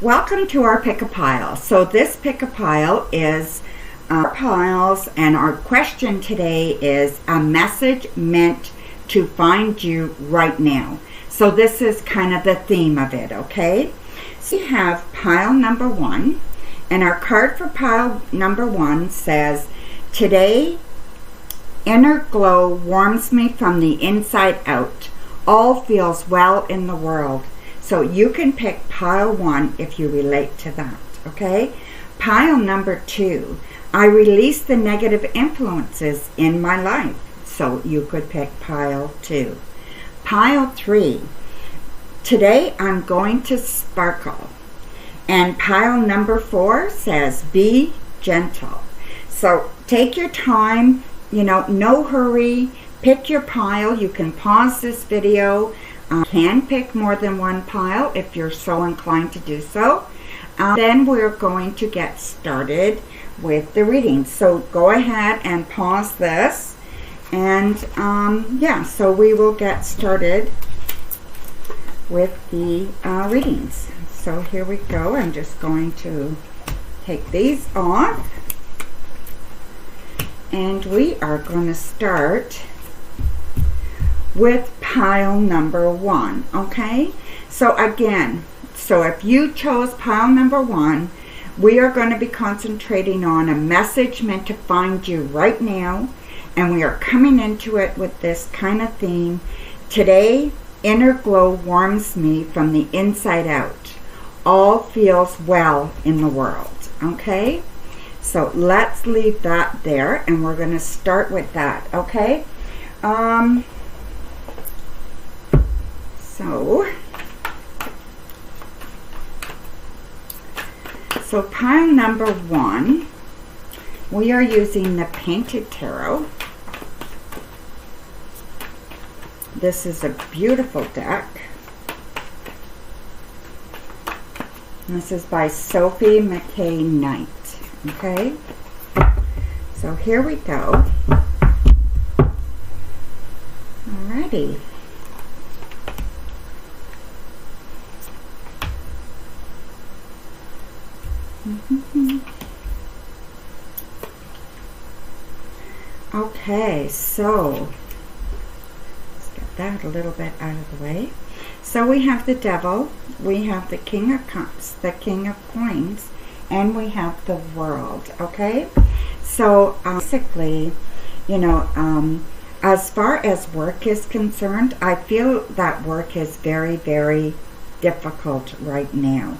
Welcome to our pick a pile. So this pick a pile is our piles, and our question today is a message meant to find you right now. So this is kind of the theme of it, okay? So we have pile number 1, and our card for pile number 1 says, "Today, inner glow warms me from the inside out. All feels well in the world." So you can pick pile 1 if you relate to that, okay? Pile number 2, "I release the negative influences in my life." So you could pick pile 2. Pile 3, "Today I'm going to sparkle." And pile number 4 says, "Be gentle." So take your time, no hurry. Pick your pile. You can pause this video. Can pick more than one pile if you're so inclined to do so. Then we're going to get started with the reading. So go ahead and pause this. And so we will get started with the readings. So here we go. I'm just going to take these off. And we are going to start with pile number 1, okay? So again, if you chose pile number 1, we are going to be concentrating on a message meant to find you right now, and we are coming into it with this kind of theme. Today, inner glow warms me from the inside out. All feels well in the world, okay? So let's leave that there, and we're going to start with that, okay? So pile number 1, we are using the Painted Tarot. This is a beautiful deck. This is by Sophie McKay Knight. Okay, so here we go. Alrighty. Okay, so let's get that a little bit out of the way. So we have the Devil, we have the King of Cups, the King of Coins, and we have the World, okay? So basically, as far as work is concerned, I feel that work is very, very difficult right now.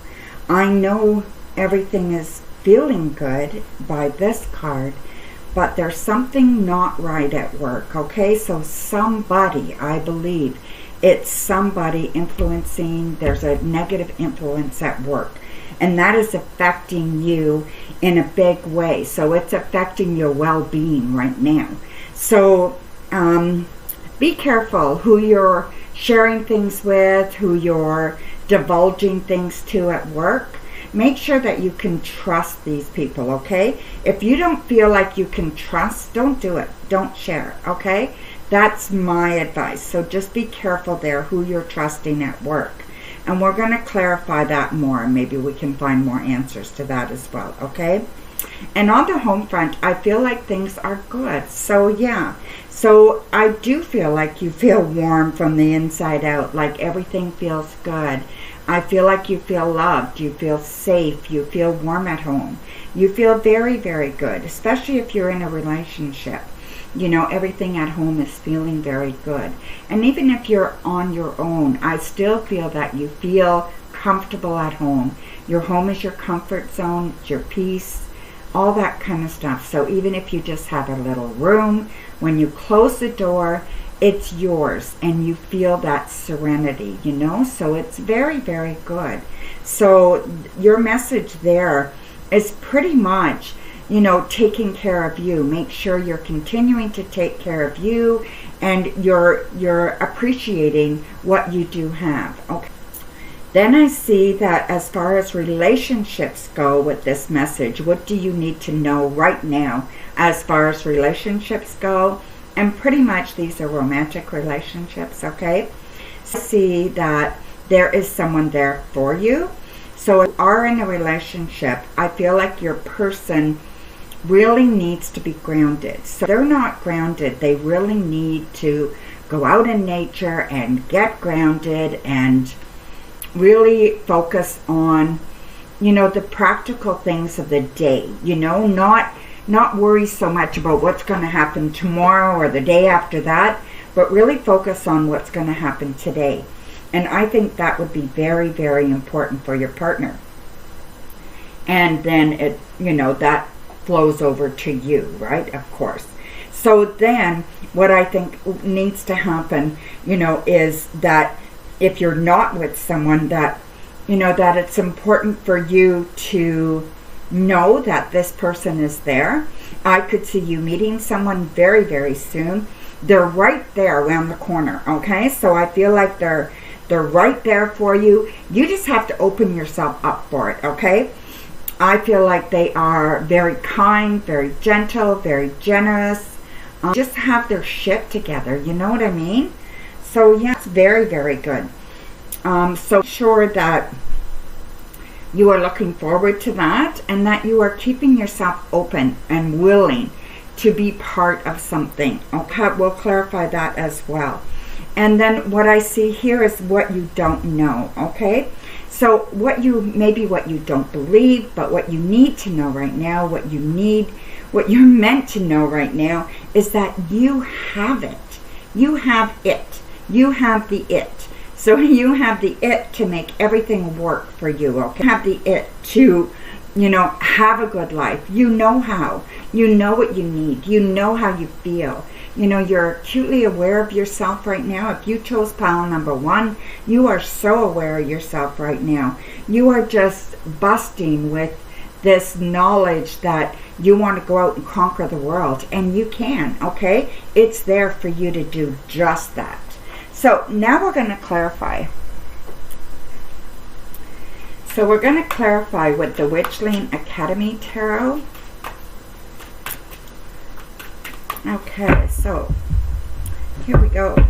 I know everything is feeling good by this card, but there's something not right at work, okay? So somebody, I believe, it's somebody influencing, there's a negative influence at work, and that is affecting you in a big way. So it's affecting your well-being right now. So be careful who you're sharing things with, who you're divulging things to at work. Make sure that you can trust these people, okay? If you don't feel like you can trust, don't do it. Don't share, okay? That's my advice. So just be careful there who you're trusting at work. And we're going to clarify that more. Maybe we can find more answers to that as well, okay? And on the home front, I feel like things are good. So yeah. So I do feel like you feel warm from the inside out, like everything feels good. I feel like you feel loved, you feel safe, you feel warm at home. You feel very, very good, especially if you're in a relationship. Everything at home is feeling very good. And even if you're on your own, I still feel that you feel comfortable at home. Your home is your comfort zone, it's your peace, all that kind of stuff. So even if you just have a little room, when you close the door, it's yours, and you feel that serenity, so it's very, very good. So your message there is pretty much, taking care of you. Make sure you're continuing to take care of you, and you're appreciating what you do have, okay? Then I see that as far as relationships go with this message, what do you need to know right now as far as relationships go? And pretty much these are romantic relationships, okay? So see that there is someone there for you. So if you are in a relationship, I feel like your person really needs to be grounded. So if they're not grounded, they really need to go out in nature and get grounded and really focus on, the practical things of the day, not worry so much about what's going to happen tomorrow or the day after that, but really focus on what's going to happen today. And I think that would be very, very important for your partner. And then that flows over to you, right? Of course. So then what I think needs to happen, is that if you're not with someone, that it's important for you to know that this person is there. I could see you meeting someone very, very soon. They're right there around the corner, okay? So I feel like they're right there for you. You just have to open yourself up for it, okay? I feel like they are very kind, very gentle, very generous. Just have their shit together, you know what I mean? So yeah, it's very, very good. So sure that you are looking forward to that, and that you are keeping yourself open and willing to be part of something. Okay, we'll clarify that as well. And then what I see here is what you don't know, okay? So what you don't believe, but what you need to know right now, what you're meant to know right now is that you have it. You have it. You have the it. So you have the it to make everything work for you, okay? You have the it to, have a good life. You know how. You know what you need. You know how you feel. You're acutely aware of yourself right now. If you chose pile number 1, you are so aware of yourself right now. You are just busting with this knowledge that you want to go out and conquer the world. And you can, okay? It's there for you to do just that. So now we're going to clarify. So we're going to clarify with the Witchling Academy Tarot. Okay, so here we go.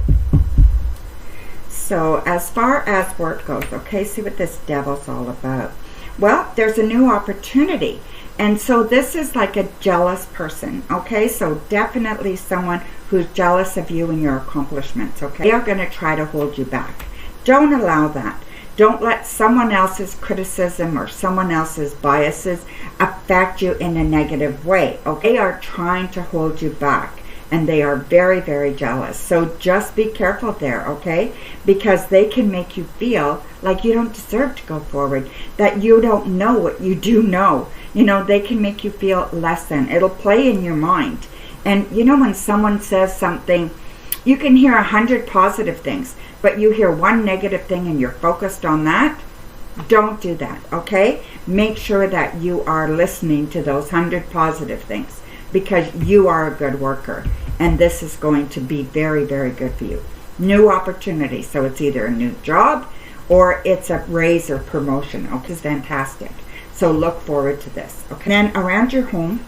So as far as work goes, okay, see what this Devil's all about. Well, there's a new opportunity. And so this is like a jealous person, okay? So definitely someone who's jealous of you and your accomplishments, okay? They are going to try to hold you back. Don't allow that. Don't let someone else's criticism or someone else's biases affect you in a negative way, okay? They are trying to hold you back, and they are very, very jealous. So just be careful there, okay? Because they can make you feel like you don't deserve to go forward, that you don't know what you do know. They can make you feel less than. It'll play in your mind. And when someone says something, you can hear 100 positive things, but you hear one negative thing and you're focused on that. Don't do that, okay? Make sure that you are listening to those 100 positive things, because you are a good worker, and this is going to be very, very good for you. New opportunity, so it's either a new job or it's a raise or promotion. Okay, it's fantastic. So look forward to this. Okay, then around your home.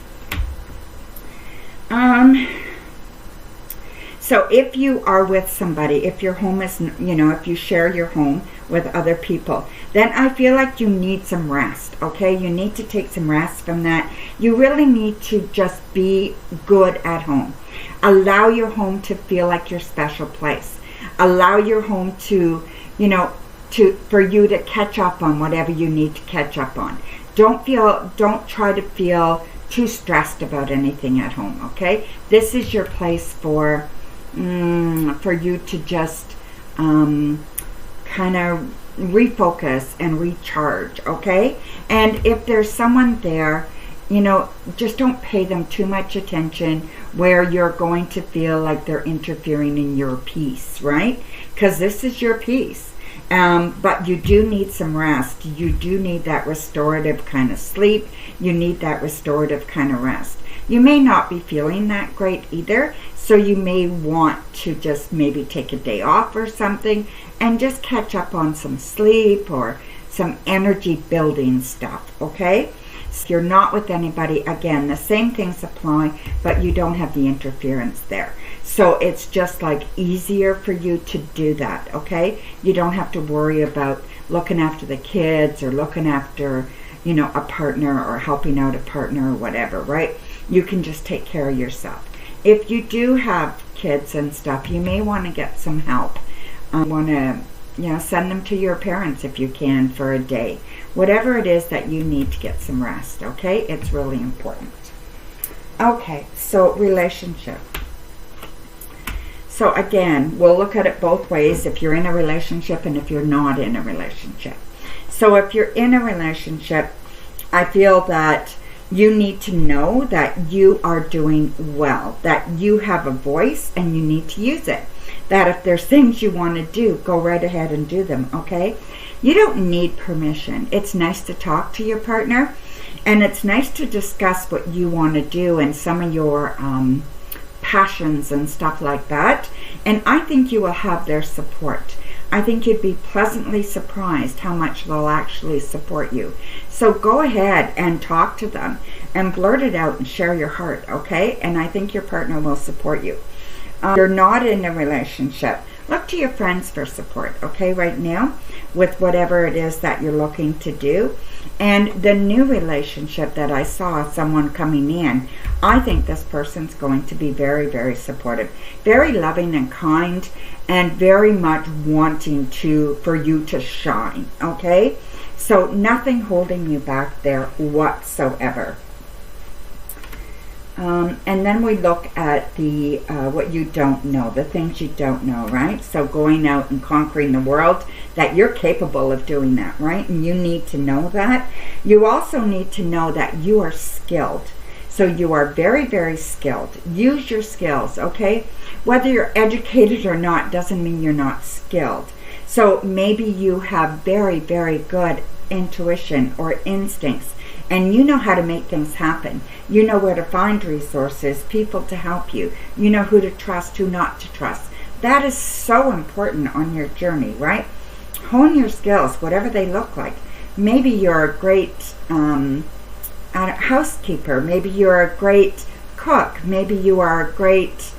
So if you are with somebody, if your home is, if you share your home with other people, then I feel like you need some rest, okay? You need to take some rest from that. You really need to just be good at home. Allow your home to feel like your special place. Allow your home to, for you to catch up on whatever you need to catch up on. Don't try to feel too stressed about anything at home, okay? This is your place for you to just kind of refocus and recharge, okay? And if there's someone there, just don't pay them too much attention where you're going to feel like they're interfering in your peace, right? Because this is your peace. But you do need some rest. You do need that restorative kind of sleep. You need that restorative kind of rest. You may not be feeling that great either, so you may want to just maybe take a day off or something and just catch up on some sleep or some energy building stuff, okay? So you're not with anybody, again, the same things apply, but you don't have the interference there. So it's just like easier for you to do that, okay? You don't have to worry about looking after the kids or looking after, you know, a partner or helping out a partner or whatever, right? You can just take care of yourself. If you do have kids and stuff, you may want to get some help. Want to, you know, send them to your parents if you can for a day. Whatever it is that you need to get some rest, okay? It's really important. Okay, so relationship. So again, we'll look at it both ways, if you're in a relationship and if you're not in a relationship. So if you're in a relationship, I feel that you need to know that you are doing well, that you have a voice and you need to use it. That if there's things you want to do, go right ahead and do them, okay? You don't need permission. It's nice to talk to your partner, and it's nice to discuss what you want to do and some of your passions and stuff like that. And I think you will have their support. I think you'd be pleasantly surprised how much they'll actually support you. So go ahead and talk to them and blurt it out and share your heart, okay? And I think your partner will support you. You're not in a relationship. Look to your friends for support, okay, right now, with whatever it is that you're looking to do. And the new relationship that I saw, someone coming in, I think this person's going to be very, very supportive, very loving and kind, and very much wanting for you to shine, okay? So nothing holding you back there whatsoever. And then we look at the what you don't know, the things you don't know, right? So going out and conquering the world, that you're capable of doing that, right? And you need to know that. You also need to know that you are skilled. So you are very, very skilled. Use your skills, okay? Whether you're educated or not doesn't mean you're not skilled. So maybe you have very, very good intuition or instincts, and you know how to make things happen. You know where to find resources, people to help you. You know who to trust, who not to trust. That is so important on your journey, right? Hone your skills, whatever they look like. Maybe you're a great housekeeper. Maybe you're a great cook. Maybe you are a great,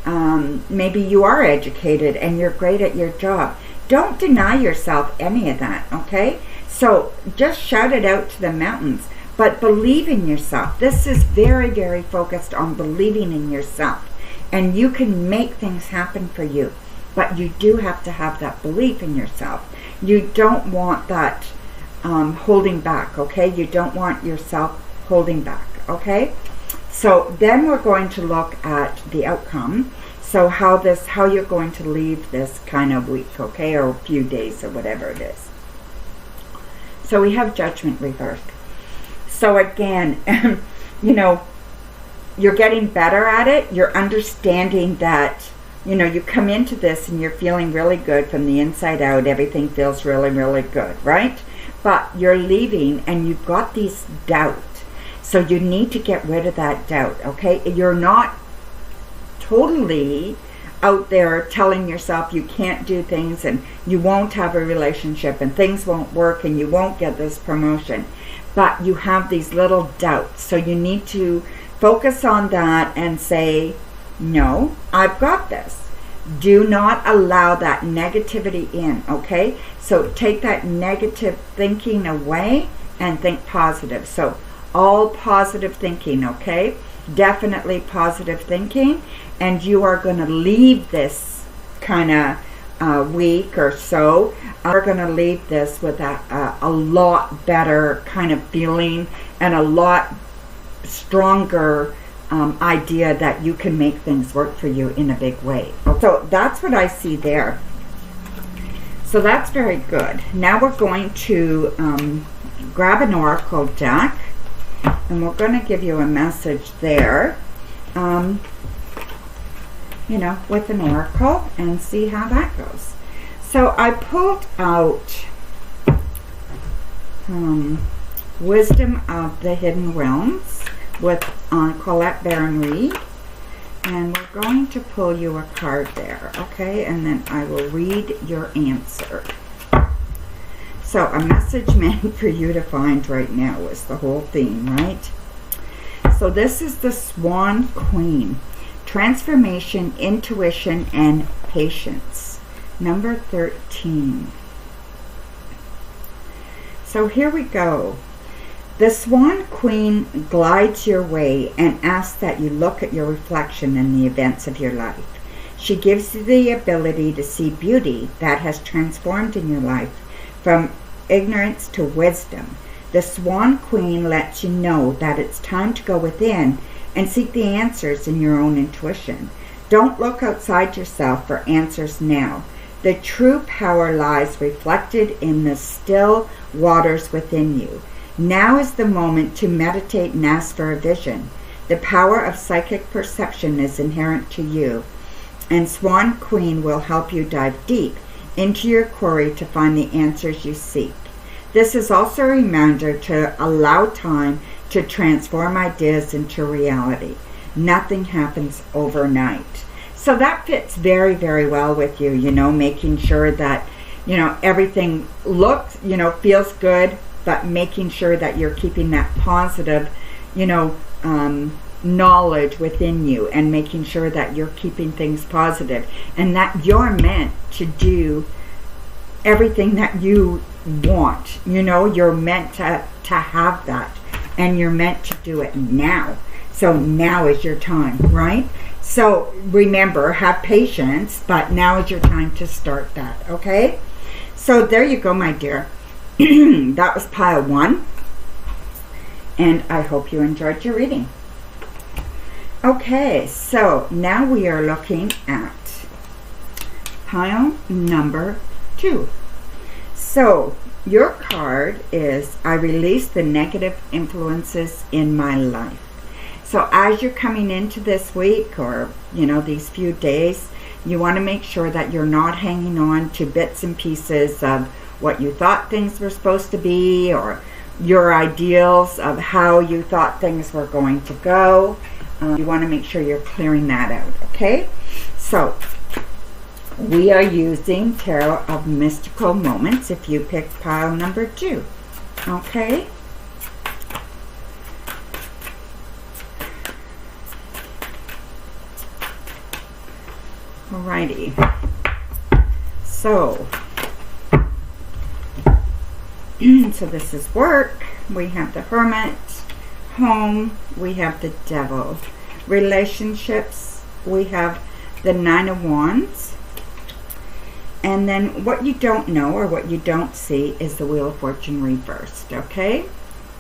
maybe you are educated and you're great at your job. Don't deny yourself any of that, okay? So just shout it out to the mountains. But believe in yourself. This is very, very focused on believing in yourself. And you can make things happen for you. But you do have to have that belief in yourself. You don't want that holding back, okay? You don't want yourself holding back, okay? So then we're going to look at the outcome. So how you're going to leave this kind of week, okay? Or a few days or whatever it is. So we have Judgment reversed. So again, you know, you're getting better at it. You're understanding that, you know, you come into this and you're feeling really good from the inside out. Everything feels really, really good, right? But you're leaving and you've got these doubts. So you need to get rid of that doubt, okay? You're not totally out there telling yourself you can't do things and you won't have a relationship and things won't work and you won't get this promotion. But you have these little doubts. So you need to focus on that and say, no, I've got this. Do not allow that negativity in, okay? So take that negative thinking away and think positive. So all positive thinking, okay? Definitely positive thinking. And you are going to leave this kind of week or so. Are going to leave this with a lot better kind of feeling and a lot stronger idea that you can make things work for you in a big way. So that's what I see there. So that's very good. Now we're going to grab an oracle deck and we're going to give you a message there. You know, with an oracle and see how that goes. So I pulled out Wisdom of the Hidden Realms with Colette Baron-Reid. And we're going to pull you a card there, okay? And then I will read your answer. So a message meant for you to find right now is the whole theme, right? So this is the Swan Queen. Transformation, intuition, and patience. Number 13. So here we go. The Swan Queen glides your way and asks that you look at your reflection in the events of your life. She gives you the ability to see beauty that has transformed in your life from ignorance to wisdom. The Swan Queen lets you know that it's time to go within and seek the answers in your own intuition. Don't look outside yourself for answers now. The true power lies reflected in the still waters within you. Now is the moment to meditate and ask for a vision. The power of psychic perception is inherent to you, and Swan Queen will help you dive deep into your query to find the answers you seek. This is also a reminder to allow time to transform ideas into reality. Nothing happens overnight. So that fits very, very well with you, making sure that, everything looks, feels good, but making sure that you're keeping that positive, knowledge within you, and making sure that you're keeping things positive, and that you're meant to do everything that you want. You're meant to have that, and you're meant to do it now. So now is your time, right? So remember, have patience, but now is your time to start that, okay? So there you go, my dear. That was pile 1, and I hope you enjoyed your reading. Okay, so now we are looking at pile number 2. So your card is, I release the negative influences in my life. So as you're coming into this week, or these few days, you want to make sure that you're not hanging on to bits and pieces of what you thought things were supposed to be, or your ideals of how you thought things were going to go. You want to make sure you're clearing that out, okay? So we are using Tarot of Mystical Moments if you picked pile number 2, okay? Alrighty. So this is work. We have the Hermit. Home, we have the Devil. Relationships, we have the 9 of Wands. And then what you don't know, or what you don't see, is the Wheel of Fortune reversed, okay?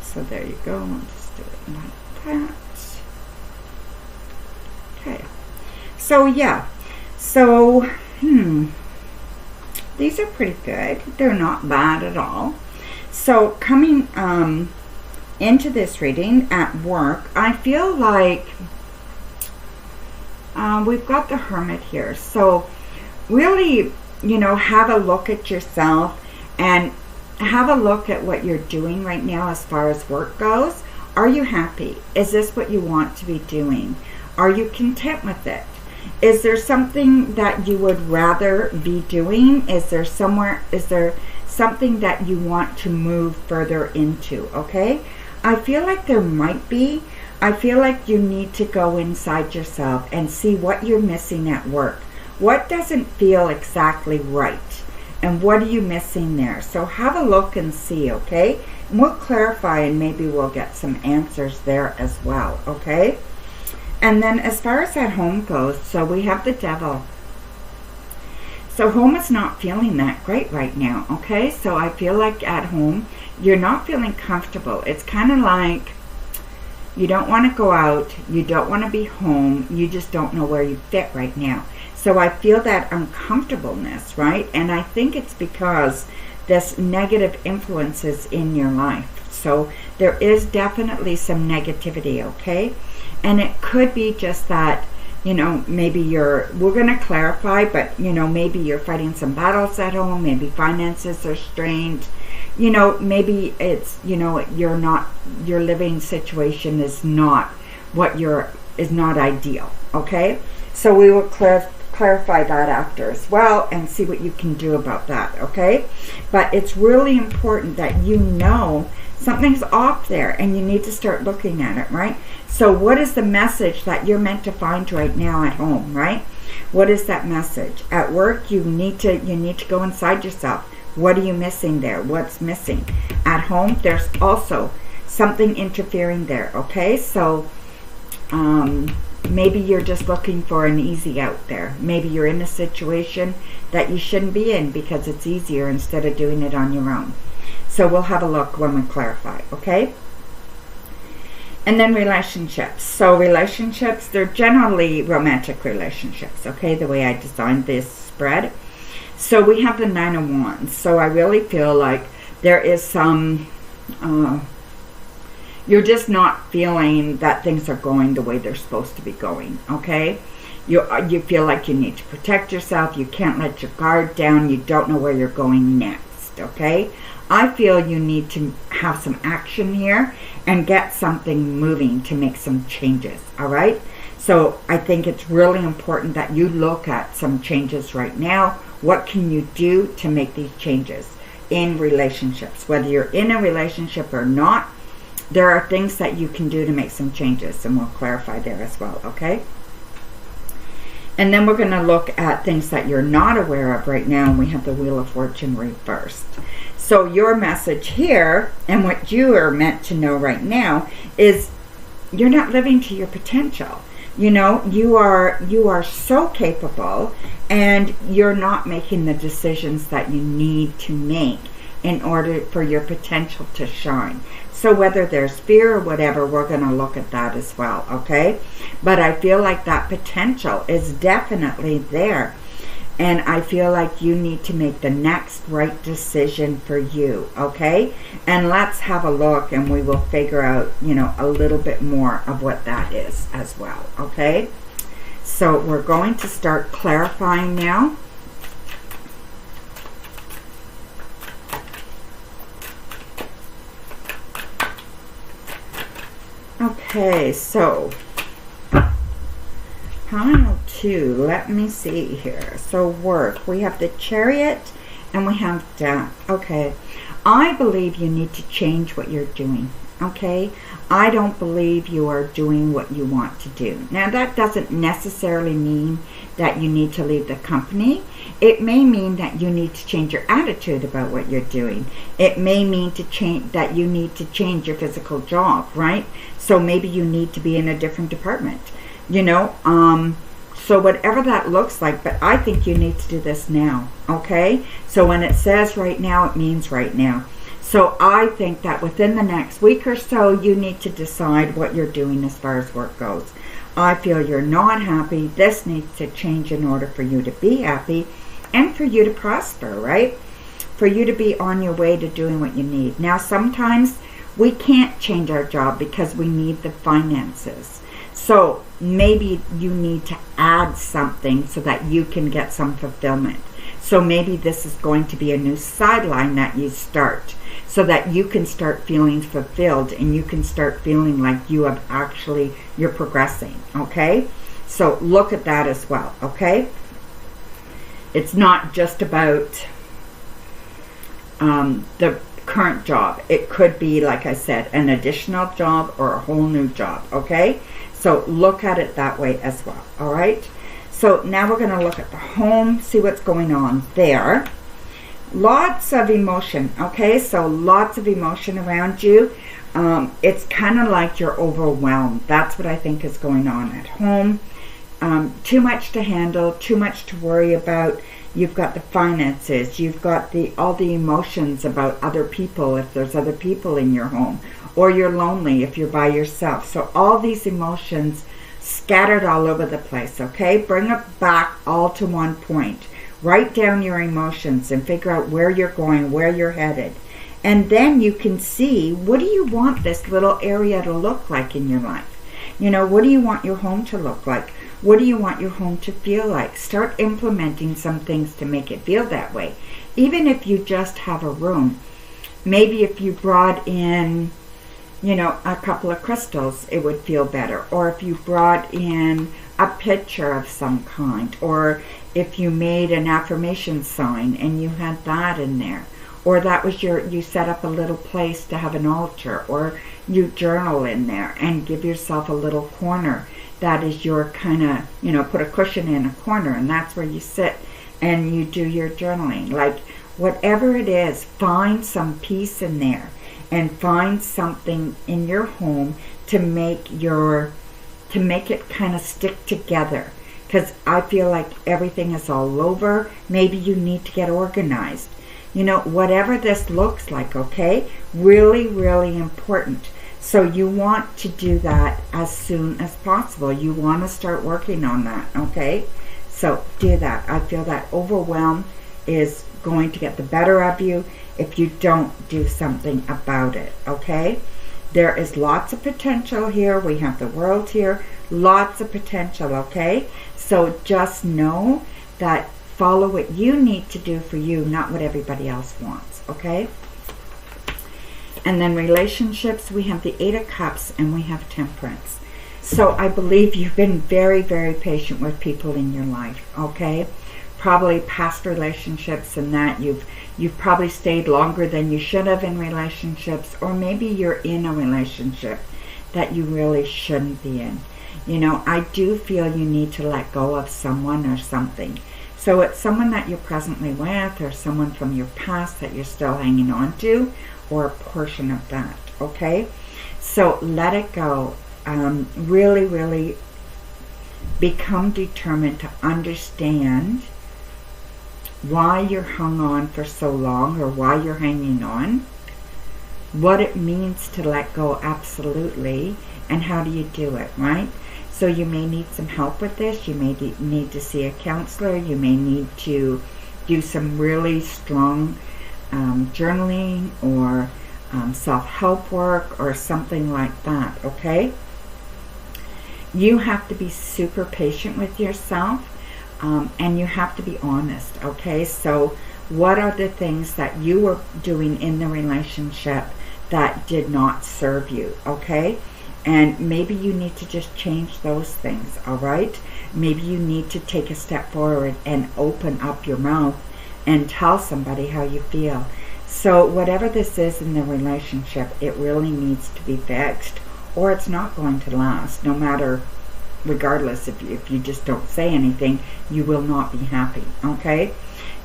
So there you go. I'll just do it like that. Okay. So yeah. So, these are pretty good. They're not bad at all. So coming into this reading at work, I feel like we've got the Hermit here. So really, have a look at yourself and have a look at what you're doing right now as far as work goes. Are you happy? Is this what you want to be doing? Are you content with it? Is there something that you would rather be doing? Is there something that you want to move further into, okay? I feel like there might be. I feel like you need to go inside yourself and see what you're missing at work. What doesn't feel exactly right? And what are you missing there? So have a look and see, okay? And we'll clarify, and maybe we'll get some answers there as well, okay? And then as far as at home goes, so we have the Devil. So home is not feeling that great right now, okay? So I feel like at home, you're not feeling comfortable. It's kind of like you don't want to go out, you don't want to be home, you just don't know where you fit right now. So I feel that uncomfortableness, right? And I think it's because this negative influences in your life. So there is definitely some negativity, okay? And it could be just that, maybe we're going to clarify, but, maybe you're fighting some battles at home, maybe finances are strained, maybe it's, your living situation is not is not ideal, okay? So we will clarify that after as well and see what you can do about that, okay? But it's really important that something's off there and you need to start looking at it, right? So what is the message that you're meant to find right now at home, right? What is that message? At work, you need to go inside yourself. What are you missing there? What's missing? At home, there's also something interfering there, okay? So maybe you're just looking for an easy out there. Maybe you're in a situation that you shouldn't be in because it's easier instead of doing it on your own. So we'll have a look when we clarify, okay? And then relationships. So relationships, they're generally romantic relationships, okay? The way I designed this spread. So we have the Nine of Wands. So I really feel like there is some... you're just not feeling that things are going the way they're supposed to be going, okay? You feel like you need to protect yourself. You can't let your guard down. You don't know where you're going next, okay? I feel you need to have some action here and get something moving to make some changes, all right? So I think it's really important that you look at some changes right now. What can you do to make these changes in relationships? Whether you're in a relationship or not, there are things that you can do to make some changes, and we'll clarify there as well, okay? And then we're going to look at things that you're not aware of right now, and we have the Wheel of Fortune reversed. So your message here, and what you are meant to know right now, is you're not living to your potential. You know, you are so capable, and you're not making the decisions that you need to make in order for your potential to shine. So whether there's fear or whatever, we're going to look at that as well, okay? But I feel like that potential is definitely there. And I feel like you need to make the next right decision for you, okay? And let's have a look, and we will figure out, you know, a little bit more of what that is as well, okay? So we're going to start clarifying now. Okay, so pile 2, let me see here. So work, we have the Chariot and we have Death. Okay, I believe you need to change what you're doing, okay? I don't believe you are doing what you want to do. Now that doesn't necessarily mean that you need to leave the company. It may mean that you need to change your attitude about what you're doing. It may mean to change that you need to change your physical job, right? So maybe you need to be in a different department, you know, so whatever that looks like, but I think you need to do this now, okay? So when it says right now, it means right now. So I think that within the next week or so, you need to decide what you're doing as far as work goes. I feel you're not happy. This needs to change in order for you to be happy and for you to prosper, right? For you to be on your way to doing what you need. Now, sometimes we can't change our job because we need the finances. So maybe you need to add something so that you can get some fulfillment. So maybe this is going to be a new sideline that you start so that you can start feeling fulfilled and you can start feeling like you have actually, you're progressing, okay? So look at that as well, okay? It's not just about the current job. It could be, like I said, an additional job or a whole new job, okay? So look at it that way as well, all right? So now we're going to look at the home, see what's going on there. Lots of emotion, okay? So lots of emotion around you. It's kind of like you're overwhelmed. That's what I think is going on at home. Too much to handle, too much to worry about. You've got the finances, you've got all the emotions about other people if there's other people in your home, or you're lonely if you're by yourself. So all these emotions scattered all over the place, okay? Bring it back all to one point. Write down your emotions and figure out where you're going, where you're headed. And then you can see, what do you want this little area to look like in your life? You know, what do you want your home to look like? What do you want your home to feel like? Start implementing some things to make it feel that way. Even if you just have a room. Maybe if you brought in, you know, a couple of crystals, it would feel better. Or if you brought in a picture of some kind. Or if you made an affirmation sign and you had that in there. Or that was you set up a little place to have an altar. Or you journal in there and give yourself a little corner. That is your kind of, you know, put a cushion in a corner and that's where you sit and you do your journaling. Like whatever it is, find some peace in there and find something in your home to make it kind of stick together. Because I feel like everything is all over. Maybe you need to get organized. You know, whatever this looks like, okay? Really, really important. So you want to do that as soon as possible. You want to start working on that, okay? So do that. I feel that overwhelm is going to get the better of you if you don't do something about it, okay? There is lots of potential here. We have the world here. Lots of potential, okay? So just know that follow what you need to do for you, not what everybody else wants, okay? And then relationships, we have the 8 of Cups and we have Temperance. So I believe you've been very, very patient with people in your life, okay? Probably past relationships and that you've probably stayed longer than you should have in relationships, or maybe you're in a relationship that you really shouldn't be in. You know, I do feel you need to let go of someone or something. So it's someone that you're presently with, or someone from your past that you're still hanging on to, or a portion of that, okay? So let it go. Really, really become determined to understand why you're hung on for so long, or why you're hanging on, what it means to let go absolutely, and how do you do it, right? So you may need some help with this. You may need to see a counselor. You may need to do some really strong journaling or self-help work or something like that, okay? You have to be super patient with yourself, and you have to be honest, okay? So what are the things that you were doing in the relationship that did not serve you, okay? And maybe you need to just change those things, all right? Maybe you need to take a step forward and open up your mouth and tell somebody how you feel. So whatever this is in the relationship, it really needs to be fixed, or it's not going to last. No matter, regardless, if you just don't say anything, you will not be happy, okay?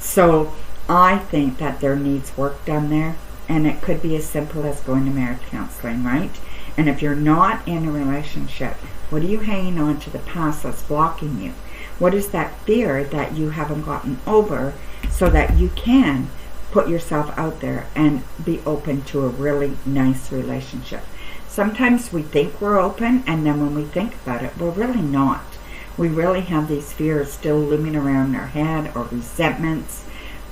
So I think that there needs work done there, and it could be as simple as going to marriage counseling, right? And if you're not in a relationship, what are you hanging on to the past that's blocking you? What is that fear that you haven't gotten over, so that you can put yourself out there and be open to a really nice relationship? Sometimes we think we're open, and then when we think about it, we're really not. We really have these fears still looming around our head, or resentments,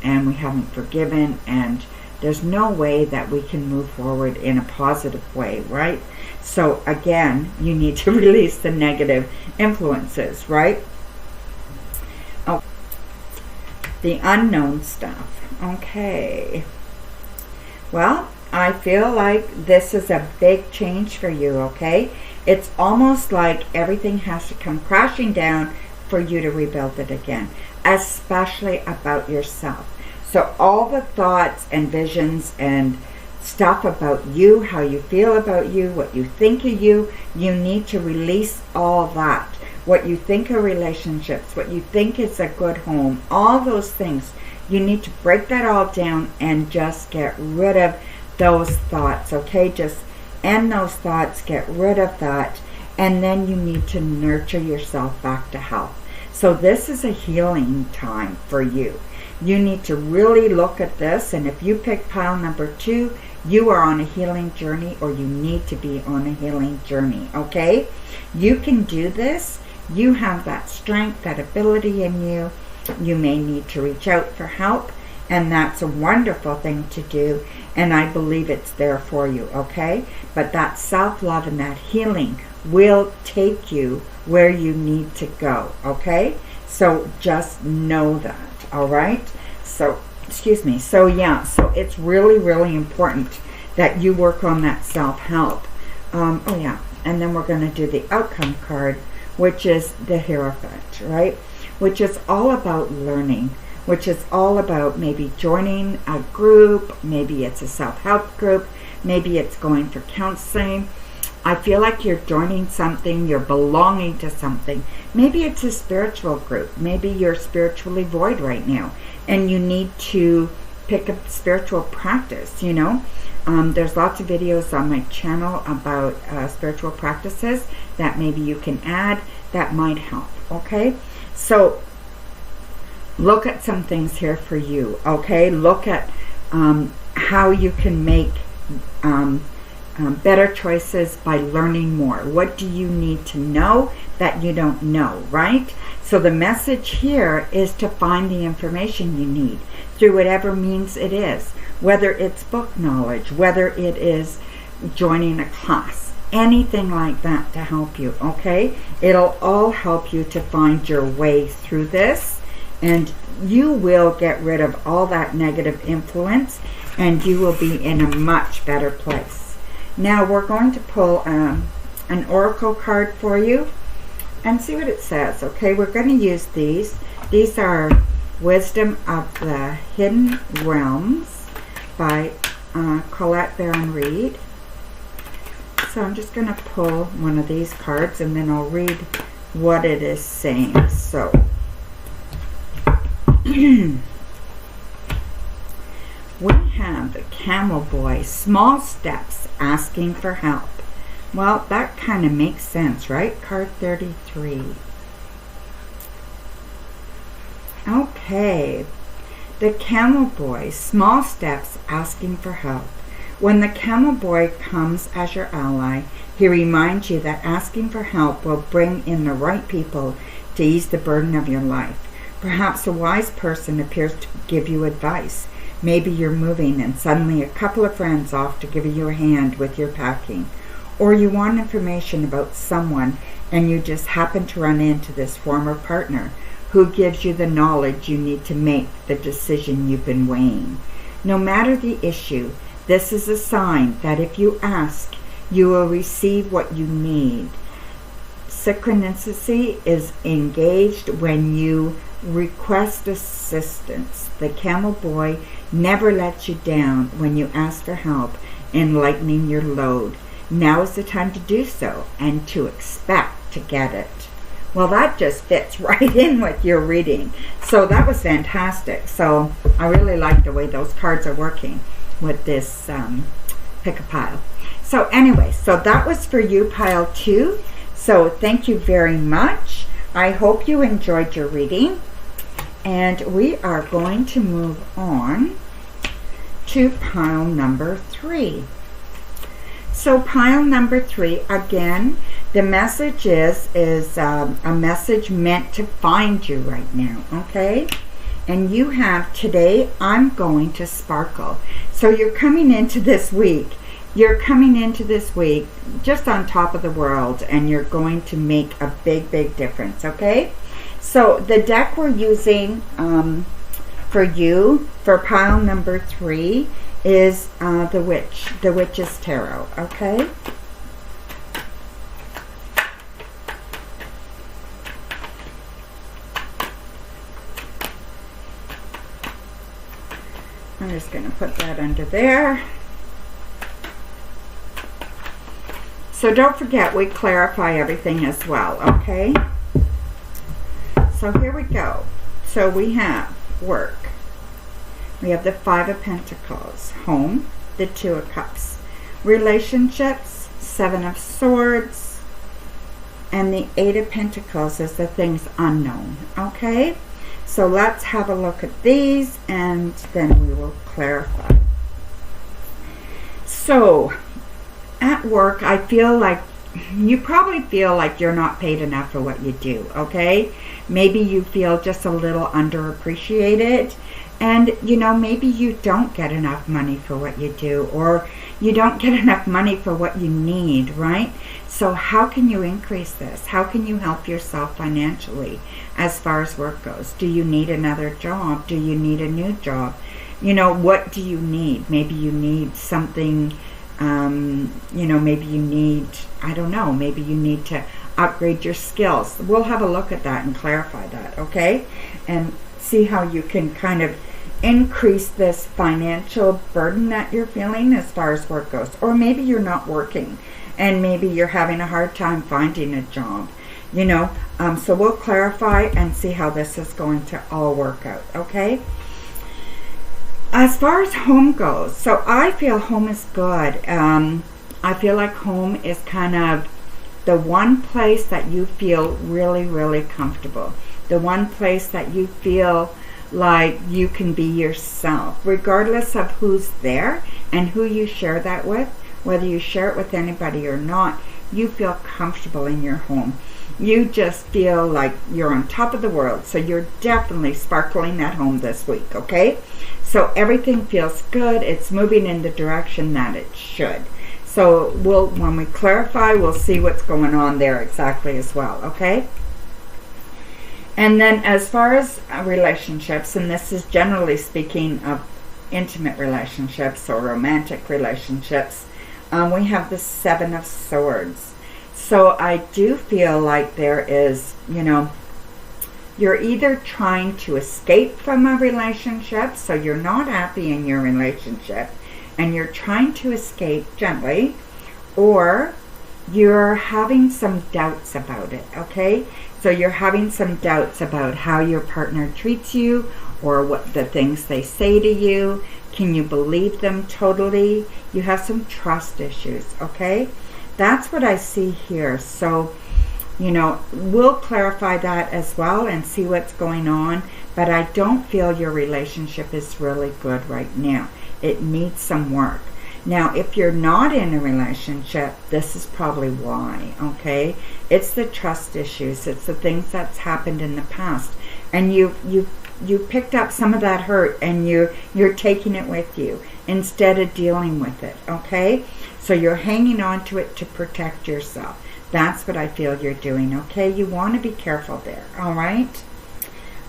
and we haven't forgiven, and there's no way that we can move forward in a positive way, right? So again, you need to release the negative influences, right? Oh, the unknown stuff. Okay. Well, I feel like this is a big change for you, okay? It's almost like everything has to come crashing down for you to rebuild it again, especially about yourself. So all the thoughts and visions and stuff about you, how you feel about you, what you think of you, you need to release all that. What you think of relationships, what you think is a good home, all those things. You need to break that all down and just get rid of those thoughts, okay? Just end those thoughts, get rid of that, and then you need to nurture yourself back to health. So this is a healing time for you. You need to really look at this, and if you pick pile number 2, you are on a healing journey, or you need to be on a healing journey, okay? You can do this. You have that strength, that ability in you. You may need to reach out for help, and that's a wonderful thing to do, and I believe it's there for you, okay? But that self-love and that healing will take you where you need to go, okay? So just know that. All right, so yeah, so it's really, really important that you work on that self-help. Oh yeah, and then we're going to do the outcome card, which is the Hierophant, right? Which is all about learning, which is all about maybe joining a group, maybe it's a self-help group, maybe it's going for counseling. I feel like you're joining something, you're belonging to something. Maybe it's a spiritual group. Maybe you're spiritually void right now, and you need to pick a spiritual practice, you know. There's lots of videos on my channel about spiritual practices that maybe you can add that might help, okay? So look at some things here for you, okay? Look at how you can make better choices by learning more. What do you need to know that you don't know, right? So the message here is to find the information you need through whatever means it is, whether it's book knowledge, whether it is joining a class, anything like that to help you, okay? It'll all help you to find your way through this, and you will get rid of all that negative influence, and you will be in a much better place. Now we're going to pull an oracle card for you and see what it says, okay? We're going to use these. These are Wisdom of the Hidden Realms by Colette Baron Reed. So I'm just going to pull one of these cards and then I'll read what it is saying. So we have the Camel Boy, small steps, asking for help. Well, that kind of makes sense, right? Card 33. Okay. The Camel Boy, small steps, asking for help. When the Camel Boy comes as your ally, he reminds you that asking for help will bring in the right people to ease the burden of your life. Perhaps a wise person appears to give you advice. Maybe you're moving and suddenly a couple of friends offer to give you a hand with your packing. Or you want information about someone and you just happen to run into this former partner who gives you the knowledge you need to make the decision you've been weighing. No matter the issue, this is a sign that if you ask, you will receive what you need. Synchronicity is engaged when you request assistance. The Camel Boy never lets you down when you ask for help in lightening your load. Now is the time to do so and to expect to get it. Well, that just fits right in with your reading. So that was fantastic. So I really like the way those cards are working with this pick a pile. So anyway, so that was for you, pile 2. So thank you very much. I hope you enjoyed your reading. And we are going to move on to pile number 3. So pile number 3, again, the message is a message meant to find you right now, okay? And you have, today, I'm going to sparkle. So you're coming into this week. You're coming into this week just on top of the world, and you're going to make a big, big difference, okay? So the deck we're using for you, for pile number 3, is the Witch's Tarot, okay? I'm just going to put that under there. So don't forget, we clarify everything as well, okay? So here we go. So we have work. We have the 5 of Pentacles, home, the 2 of Cups, relationships, 7 of Swords, and the 8 of Pentacles is the things unknown, okay? So let's have a look at these and then we will clarify. So at work, I feel like you probably feel like you're not paid enough for what you do, okay? Maybe you feel just a little underappreciated. And, you know, maybe you don't get enough money for what you do, or you don't get enough money for what you need, right? So how can you increase this? How can you help yourself financially as far as work goes? Do you need another job? Do you need a new job? You know, what do you need? Maybe you need something, you know, maybe you need, I don't know, maybe you need to upgrade your skills. We'll have a look at that and clarify that, okay? And see how you can kind of increase this financial burden that you're feeling as far as work goes. Or maybe you're not working and maybe you're having a hard time finding a job, you know. So we'll clarify and see how this is going to all work out, okay? As far as home goes, so I feel home is good. I feel like home is kind of the one place that you feel really, really comfortable. The one place that you feel like you can be yourself, regardless of who's there and who you share that with. Whether you share it with anybody or not, you feel comfortable in your home. You just feel like you're on top of the world. So you're definitely sparkling at home this week, okay? So everything feels good. It's moving in the direction that it should. So when we clarify, we'll see what's going on there exactly as well, okay? And then as far as relationships, and this is generally speaking of intimate relationships or romantic relationships, we have the Seven of Swords. So I do feel like there is, you're either trying to escape from a relationship, so you're not happy in your relationship, and you're trying to escape gently, or you're having some doubts about it, okay? So you're having some doubts about how your partner treats you, or what the things they say to you. Can you believe them totally? You have some trust issues, okay? That's what I see here. So, we'll clarify that as well and see what's going on. But I don't feel your relationship is really good right now. It needs some work. Now, if you're not in a relationship, this is probably why, okay? It's the trust issues. It's the things that's happened in the past. And you picked up some of that hurt, and you're taking it with you instead of dealing with it, okay? So you're hanging on to it to protect yourself. That's what I feel you're doing, okay? You want to be careful there, all right?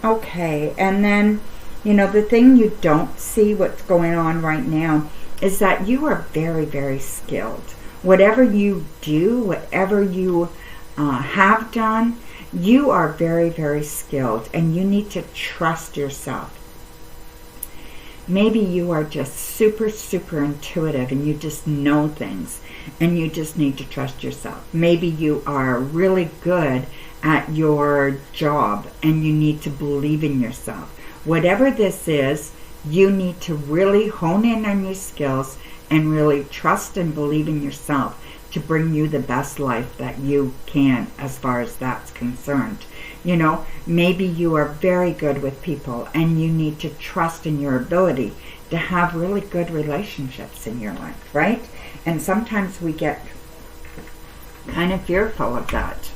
Okay, and then, the thing you don't see what's going on right now is that you are very, very skilled. Whatever you do, whatever you have done, you are very, very skilled, and you need to trust yourself. Maybe you are just super, super intuitive, and you just know things, and you just need to trust yourself. Maybe you are really good at your job, and you need to believe in yourself. Whatever this is, you need to really hone in on your skills and really trust and believe in yourself to bring you the best life that you can as far as that's concerned. Maybe you are very good with people, and you need to trust in your ability to have really good relationships in your life, right? And sometimes we get kind of fearful of that.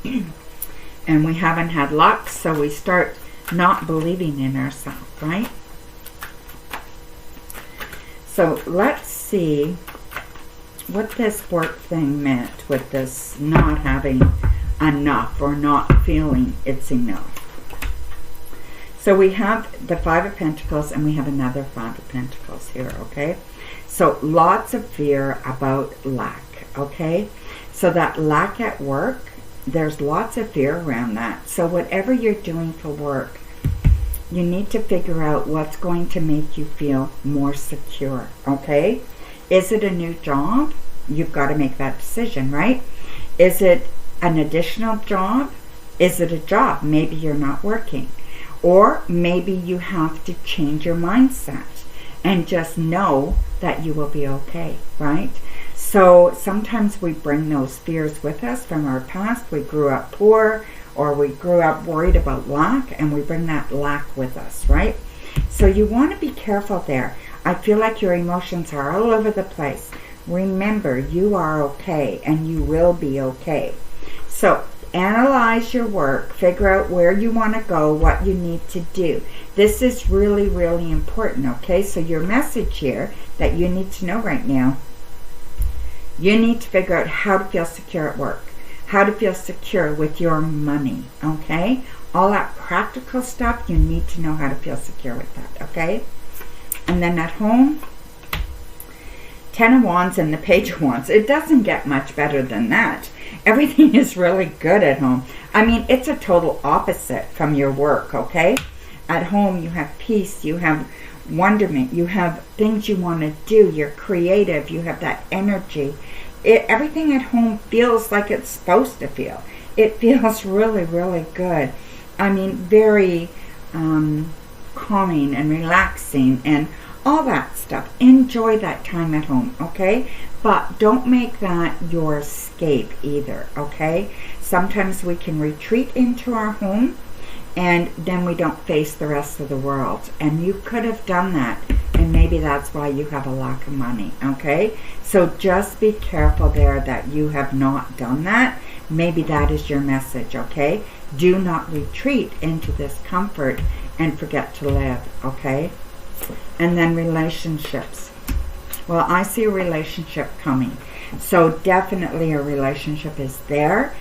And we haven't had luck, so we start not believing in ourselves, right? So let's see what this work thing meant with this not having enough or not feeling it's enough. So we have the Five of Pentacles, and we have another Five of Pentacles here, okay? So lots of fear about lack, okay? So that lack at work, there's lots of fear around that. So whatever you're doing for work, you need to figure out what's going to make you feel more secure, okay? Is it a new job? You've got to make that decision, right? Is it an additional job? Is it a job? Maybe you're not working. Or maybe you have to change your mindset and just know that you will be okay, right? So sometimes we bring those fears with us from our past. We grew up poor, or we grew up worried about lack, and we bring that lack with us, right? So you want to be careful there. I feel like your emotions are all over the place. Remember, you are okay, and you will be okay. So analyze your work, figure out where you want to go, what you need to do. This is really, really important, okay? So your message here that you need to know right now, you need to figure out how to feel secure at work, how to feel secure with your money, okay? All that practical stuff, you need to know how to feel secure with that, okay? And then at home, Ten of Wands and the Page of Wands. It doesn't get much better than that. Everything is really good at home. I mean, it's a total opposite from your work, okay? At home, you have peace, you have wonderment, you have things you want to do, you're creative, you have that energy. Everything at home feels like it's supposed to feel. It feels really, really good. I mean, very calming and relaxing, and all that stuff. Enjoy that time at home, okay? But don't make that your escape either, okay? Sometimes we can retreat into our home and then we don't face the rest of the world. And you could have done that, and maybe that's why you have a lack of money, okay? So just be careful there that you have not done that. Maybe that is your message, okay? Do not retreat into this comfort and forget to live, okay? And then relationships. Well, I see a relationship coming. So definitely a relationship is there.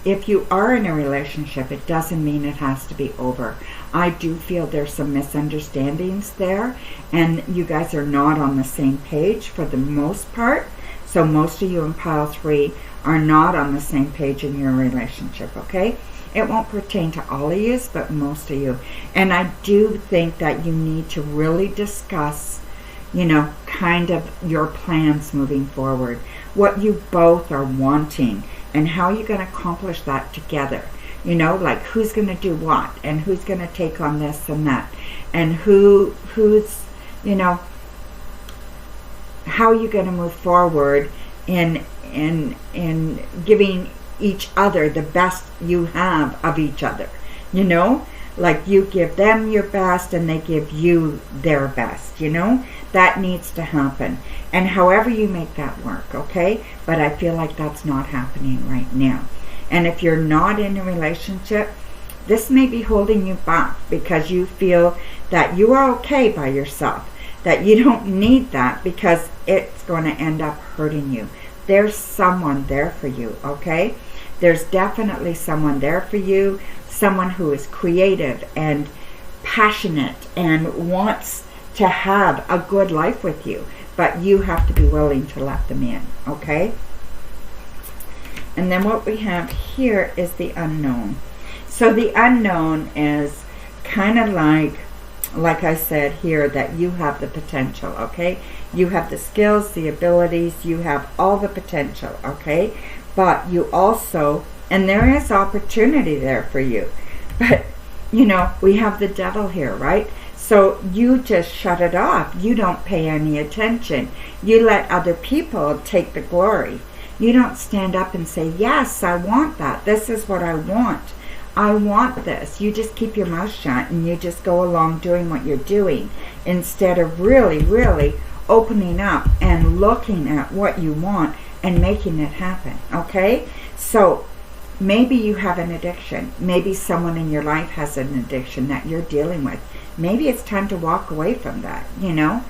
If you are in a relationship, it doesn't mean it has to be over. I do feel there's some misunderstandings there, and you guys are not on the same page for the most part. So most of you in pile 3 are not on the same page in your relationship, okay? It won't pertain to all of you, but most of you. And I do think that you need to really discuss, you know, kind of your plans moving forward, what you both are wanting, and how you're going to accomplish that together. You know, like who's going to do what, and who's going to take on this and that, and who's, you know, how you're going to move forward in giving each other the best you have of each other. You know, like you give them your best and they give you their best, you know. That needs to happen. And however you make that work, okay? But I feel like that's not happening right now. And if you're not in a relationship, this may be holding you back because you feel that you are okay by yourself, that you don't need that because it's going to end up hurting you. There's someone there for you, okay? There's definitely someone there for you, someone who is creative and passionate and wants to have a good life with you, but you have to be willing to let them in, okay? And then what we have here is the unknown. So the unknown is kind of like I said here, that you have the potential, okay? You have the skills, the abilities, you have all the potential, okay? But you also, and there is opportunity there for you. But, you know, we have the devil here, right? So you just shut it off. You don't pay any attention. You let other people take the glory. You don't stand up and say, yes, I want that. This is what I want. I want this. You just keep your mouth shut and you just go along doing what you're doing instead of really, really opening up and looking at what you want and making it happen, okay? So maybe you have an addiction. Maybe someone in your life has an addiction that you're dealing with. Maybe it's time to walk away from that, you know?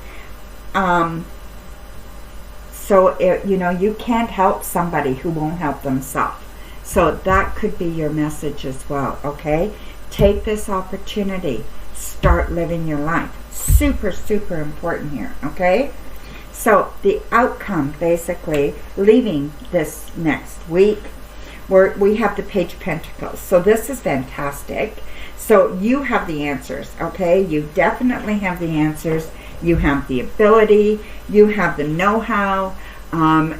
You know, you can't help somebody who won't help themselves. So that could be your message as well, okay? Take this opportunity. Start living your life. Super, super important here, okay? So the outcome, basically, leaving this next week, we have the Page of Pentacles. So this is fantastic. So you have the answers, okay? You definitely have the answers. You have the ability. You have the know-how.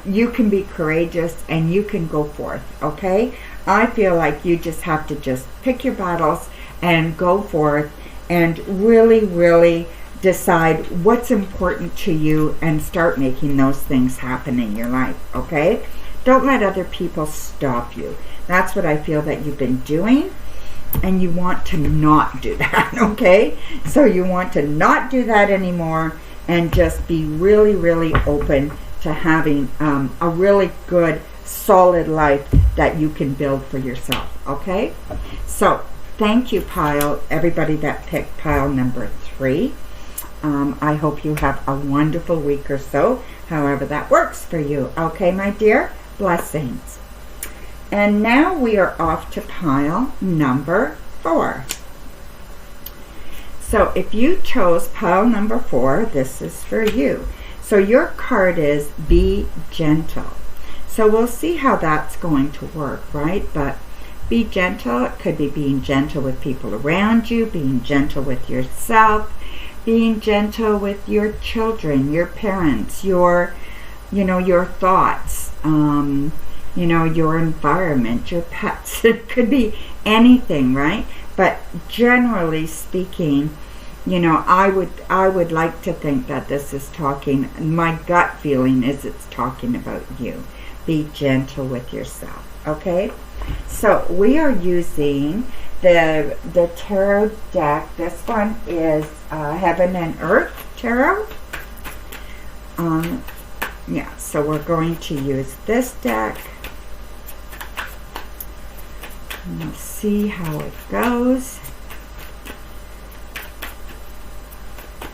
You can be courageous and you can go forth, okay? I feel like you just have to just pick your battles and go forth and really, really decide what's important to you and start making those things happen in your life, okay? Don't let other people stop you. That's what I feel that you've been doing, and you want to not do that, okay? So you want to not do that anymore and just be really, really open to having a really good, solid life that you can build for yourself, okay? So thank you, everybody that picked pile number 3. I hope you have a wonderful week or so, however that works for you. Okay, my dear? Blessings. And now we are off to pile number 4. So if you chose pile number 4, this is for you. So your card is Be Gentle. So we'll see how that's going to work, right? But be gentle. It could be being gentle with people around you, being gentle with yourself, being gentle with your children, your parents, your thoughts, your environment, your pets. It could be anything, right? But generally speaking, You know, I would like to think that this is talking, my gut feeling is it's talking about you. Be gentle with yourself, okay? So we are using the tarot deck. This one is Heaven and Earth Tarot. Yeah, so we're going to use this deck. We'll see how it goes.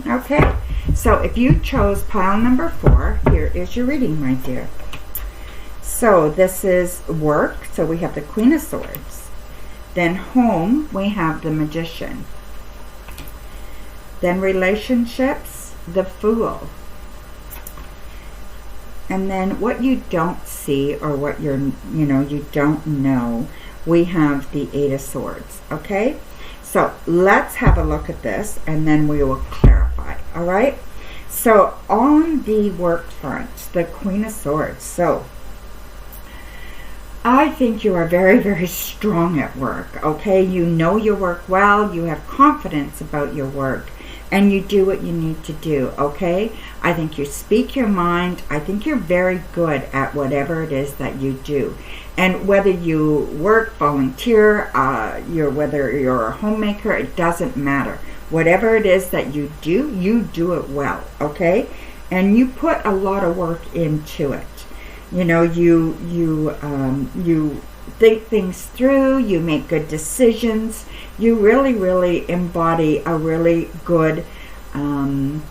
Okay, so if you chose pile number 4, here is your reading, my dear. So this is work, so we have the Queen of Swords. Then home, we have the Magician. Then relationships, the Fool. And then what you don't see, or what you don't know, we have the Eight of Swords, okay? So let's have a look at this, and then we will clarify, all right? So on the work front, the Queen of Swords. So I think you are very, very strong at work, okay? You know your work well, you have confidence about your work, and you do what you need to do, okay? I think you speak your mind. I think you're very good at whatever it is that you do. And whether you work, volunteer, whether you're a homemaker, it doesn't matter. Whatever it is that you do it well, okay? And you put a lot of work into it. You know, you think things through, you make good decisions, you really, really embody a really good kind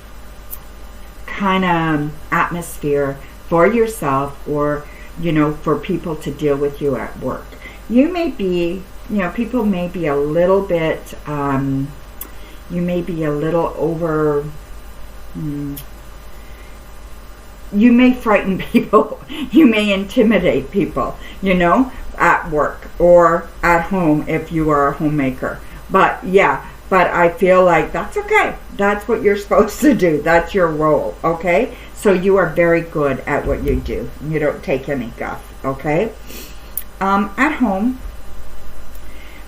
of atmosphere for yourself, or, you know, for people to deal with you at work. You may be, people may be a little bit, you may be a little over, you may frighten people, you may intimidate people, at work or at home if you are a homemaker. But I feel like that's okay. That's what you're supposed to do. That's your role, okay? So you are very good at what you do. You don't take any guff, okay? At home,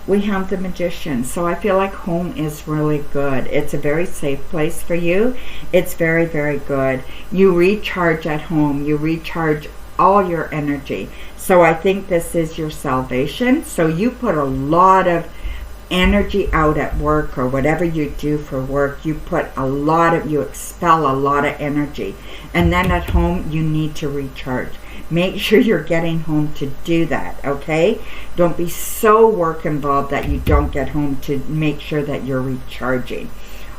we have the Magician. So I feel like home is really good. It's a very safe place for you. It's very, very good. You recharge at home. You recharge all your energy. So I think this is your salvation. So you put a lot of energy out at work, or whatever you do for work. You expel a lot of energy. And then at home, you need to recharge. Make sure you're getting home to do that, okay? Don't be so work involved that you don't get home to make sure that you're recharging.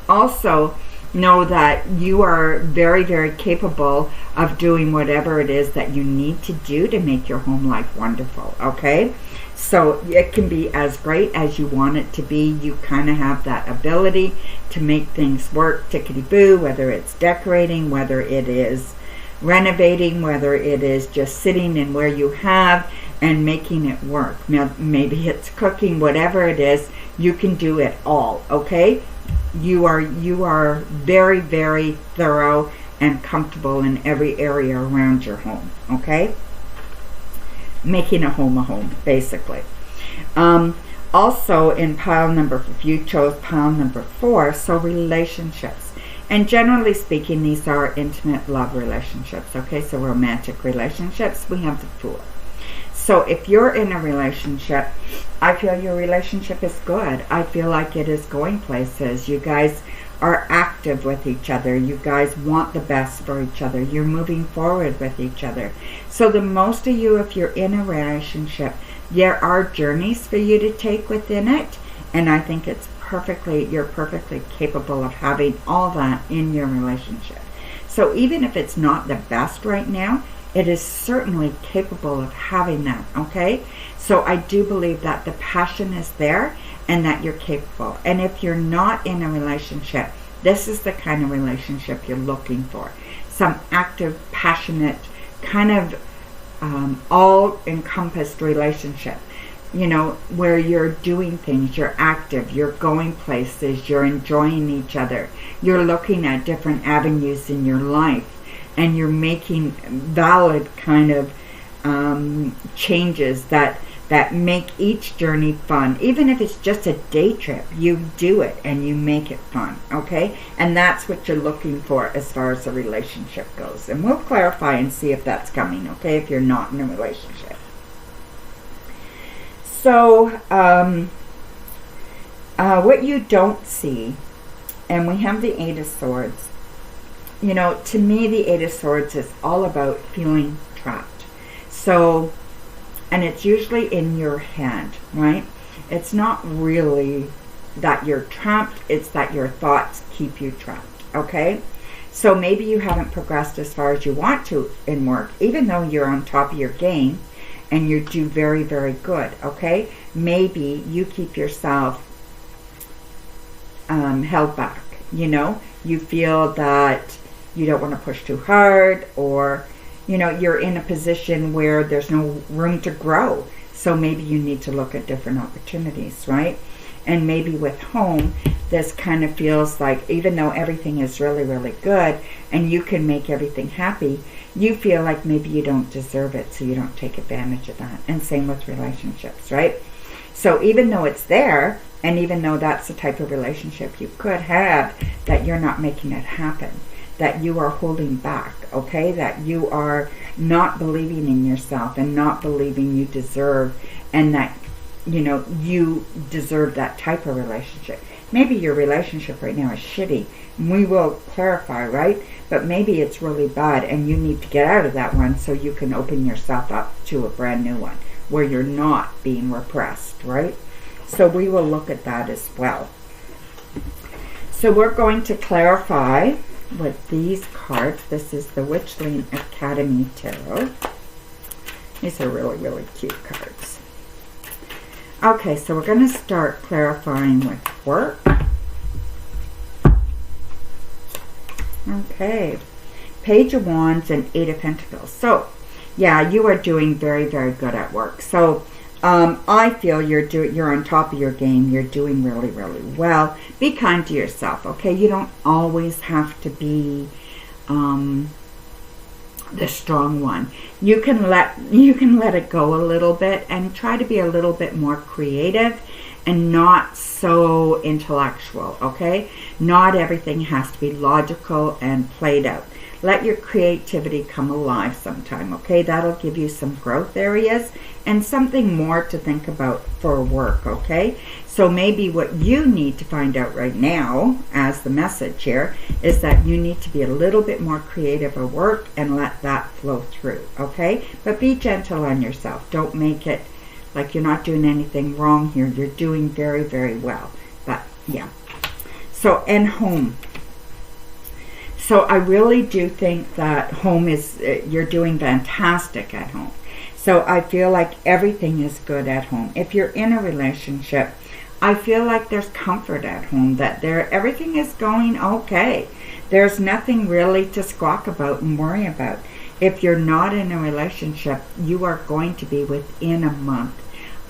Also, know that you are very, very capable of doing whatever it is that you need to do to make your home life wonderful, okay? So it can be as great as you want it to be. You kind of have that ability to make things work, tickety-boo, whether it's decorating, whether it is renovating, whether it is just sitting in where you have and making it work. Maybe it's cooking, whatever it is, you can do it all, okay? You are very, very thorough and comfortable in every area around your home, okay? Making a home, basically. Also in pile number, if you chose pile number 4, so relationships. And generally speaking, these are intimate love relationships, okay? So romantic relationships, we have the Fool. So if you're in a relationship, I feel your relationship is good. I feel like it is going places. You guys are active with each other. You guys want the best for each other. You're moving forward with each other. So the most of you, if you're in a relationship, there are journeys for you to take within it. And I think it's you're perfectly capable of having all that in your relationship. So even if it's not the best right now, it is certainly capable of having that, okay? So I do believe that the passion is there and that you're capable. And if you're not in a relationship, this is the kind of relationship you're looking for. Some active, passionate, kind of all-encompassed relationship. Where you're doing things, you're active, you're going places, you're enjoying each other, you're looking at different avenues in your life, and you're making valid kind of changes that that make each journey fun. Even if it's just a day trip, you do it and you make it fun, okay? And that's what you're looking for as far as the relationship goes. And we'll clarify and see if that's coming, okay, if you're not in a relationship. So, what you don't see, and we have the Eight of Swords. You know, to me, the Eight of Swords is all about feeling trapped. So, and it's usually in your head, right? It's not really that you're trapped, it's that your thoughts keep you trapped, okay? So maybe you haven't progressed as far as you want to in work, even though you're on top of your game and you do very, very good, okay? Maybe you keep yourself held back, you know? You feel that you don't want to push too hard, or you know, you're in a position where there's no room to grow. So maybe you need to look at different opportunities, right? And maybe with home, this kind of feels like, even though everything is really, really good and you can make everything happy, you feel like maybe you don't deserve it, so you don't take advantage of that. And same with relationships, right? So even though it's there, and even though that's the type of relationship you could have, that you're not making it happen, that you are holding back, okay? That you are not believing in yourself and not believing you deserve, and that, you know, you deserve that type of relationship. Maybe your relationship right now is shitty. We will clarify, right? But maybe it's really bad and you need to get out of that one so you can open yourself up to a brand new one where you're not being repressed, right? So we will look at that as well. So we're going to clarify with these cards. This is the Witchling Academy Tarot. These are really, really cute cards. Okay, so we're going to start clarifying with work. Okay, Page of Wands and Eight of Pentacles. So, yeah, you are doing very, very good at work. So, I feel you're on top of your game. You're doing really, really well. Be kind to yourself, okay? You don't always have to be the strong one. You can let it go a little bit and try to be a little bit more creative and not so intellectual, okay? Not everything has to be logical and played out. Let your creativity come alive sometime, okay? That'll give you some growth areas and something more to think about for work, okay? So maybe what you need to find out right now, as the message here, is that you need to be a little bit more creative at work and let that flow through, okay? But be gentle on yourself. Don't make it like you're not doing anything wrong here. You're doing very, very well. But, yeah. So, and home. So I really do think that home is, you're doing fantastic at home. So I feel like everything is good at home. If you're in a relationship, I feel like there's comfort at home, that everything is going okay. There's nothing really to squawk about and worry about. If you're not in a relationship, you are going to be within a month.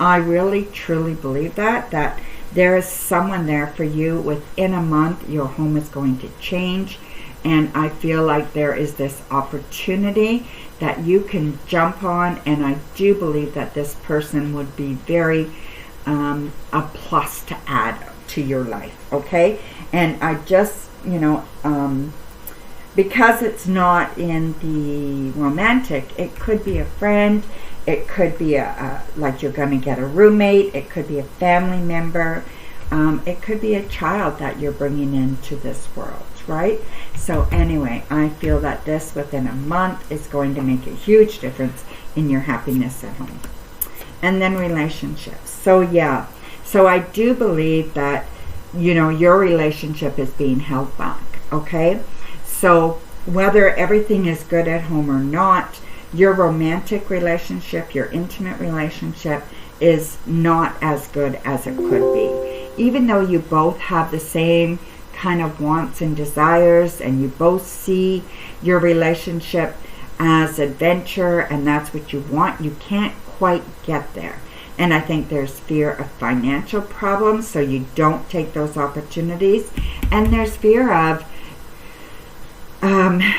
I really, truly believe that there is someone there for you within a month. Your home is going to change. And I feel like there is this opportunity that you can jump on. And I do believe that this person would be very a plus to add to your life, okay? And I just, you know, because it's not in the romantic, it could be a friend. It could be like you're going to get a roommate. It could be a family member. It could be a child that you're bringing into this world, right? So anyway, I feel that this within a month is going to make a huge difference in your happiness at home. And then relationships. So yeah, so I do believe that, you know, your relationship is being held back, okay? So whether everything is good at home or not, your romantic relationship, your intimate relationship is not as good as it could be. Even though you both have the same kind of wants and desires, and you both see your relationship as adventure and that's what you want, you can't quite get there. And I think there's fear of financial problems, so you don't take those opportunities. And there's fear of